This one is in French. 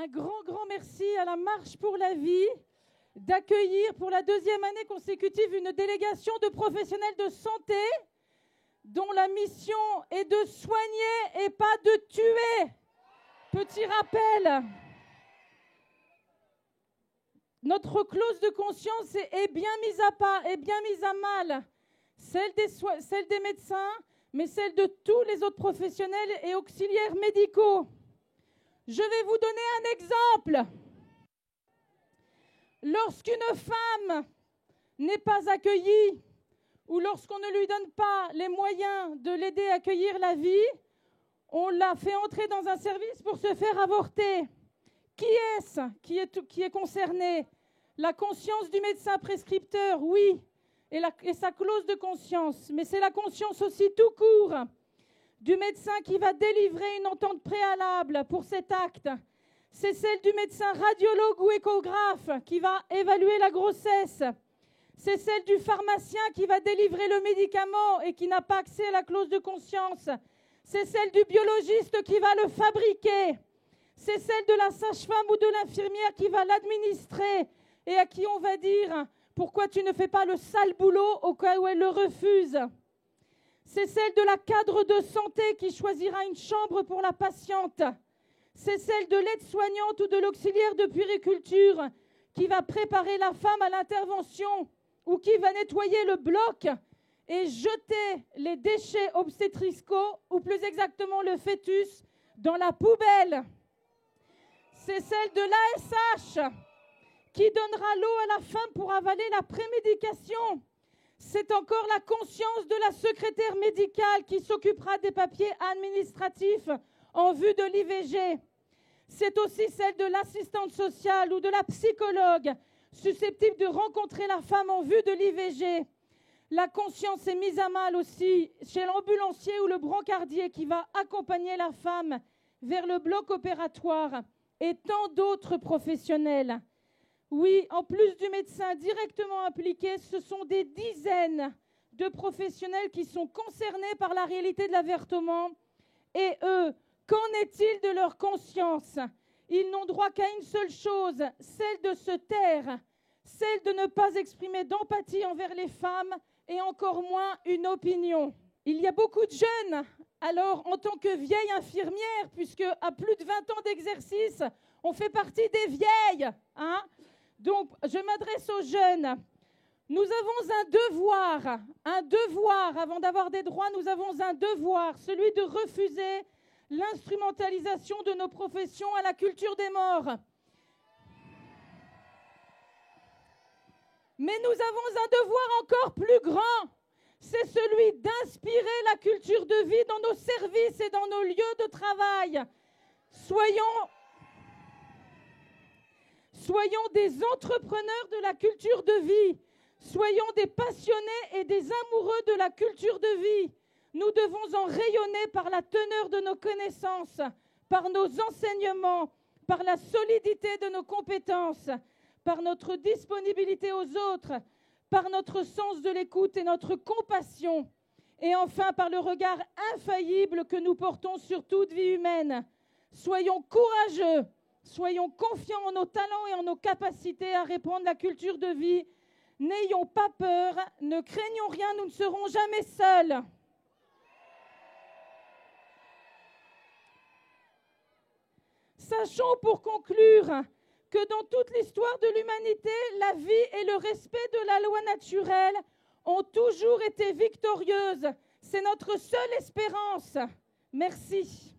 Un grand merci à la Marche pour la vie d'accueillir pour la 2e année consécutive une délégation de professionnels de santé dont la mission est de soigner et pas de tuer. Petit rappel, notre clause de conscience est bien mise à part, est bien mise à mal, celle des médecins, mais celle de tous les autres professionnels et auxiliaires médicaux. Je vais vous donner un exemple. Lorsqu'une femme n'est pas accueillie ou lorsqu'on ne lui donne pas les moyens de l'aider à accueillir la vie, on la fait entrer dans un service pour se faire avorter. Qui est-ce qui est concerné? La conscience du médecin prescripteur, oui, et sa clause de conscience. Mais c'est la conscience aussi tout court du médecin qui va délivrer une entente préalable pour cet acte. C'est celle du médecin radiologue ou échographe qui va évaluer la grossesse. C'est celle du pharmacien qui va délivrer le médicament et qui n'a pas accès à la clause de conscience. C'est celle du biologiste qui va le fabriquer. C'est celle de la sage-femme ou de l'infirmière qui va l'administrer et à qui on va dire « Pourquoi tu ne fais pas le sale boulot ?» au cas où elle le refuse. C'est celle de la cadre de santé qui choisira une chambre pour la patiente. C'est celle de l'aide-soignante ou de l'auxiliaire de puériculture qui va préparer la femme à l'intervention ou qui va nettoyer le bloc et jeter les déchets obstétricaux, ou plus exactement le fœtus, dans la poubelle. C'est celle de l'ASH qui donnera l'eau à la femme pour avaler la prémédication. C'est encore la conscience de la secrétaire médicale qui s'occupera des papiers administratifs en vue de l'IVG. C'est aussi celle de l'assistante sociale ou de la psychologue susceptible de rencontrer la femme en vue de l'IVG. La conscience est mise à mal aussi chez l'ambulancier ou le brancardier qui va accompagner la femme vers le bloc opératoire et tant d'autres professionnels. Oui, en plus du médecin directement impliqué, ce sont des dizaines de professionnels qui sont concernés par la réalité de l'avortement. Et eux, qu'en est-il de leur conscience? Ils n'ont droit qu'à une seule chose, celle de se taire, celle de ne pas exprimer d'empathie envers les femmes et encore moins une opinion. Il y a beaucoup de jeunes. Alors, en tant que vieille infirmière, puisque à plus de 20 ans d'exercice, on fait partie des vieilles, hein? Donc, je m'adresse aux jeunes. Nous avons un devoir, avant d'avoir des droits, nous avons un devoir, celui de refuser l'instrumentalisation de nos professions à la culture des morts. Mais nous avons un devoir encore plus grand, c'est celui d'inspirer la culture de vie dans nos services et dans nos lieux de travail. Soyons des entrepreneurs de la culture de vie. Soyons des passionnés et des amoureux de la culture de vie. Nous devons en rayonner par la teneur de nos connaissances, par nos enseignements, par la solidité de nos compétences, par notre disponibilité aux autres, par notre sens de l'écoute et notre compassion, et enfin par le regard infaillible que nous portons sur toute vie humaine. Soyons courageux. Soyons confiants en nos talents et en nos capacités à répandre la culture de vie. N'ayons pas peur, ne craignons rien, nous ne serons jamais seuls. Sachons pour conclure que dans toute l'histoire de l'humanité, la vie et le respect de la loi naturelle ont toujours été victorieuses. C'est notre seule espérance. Merci.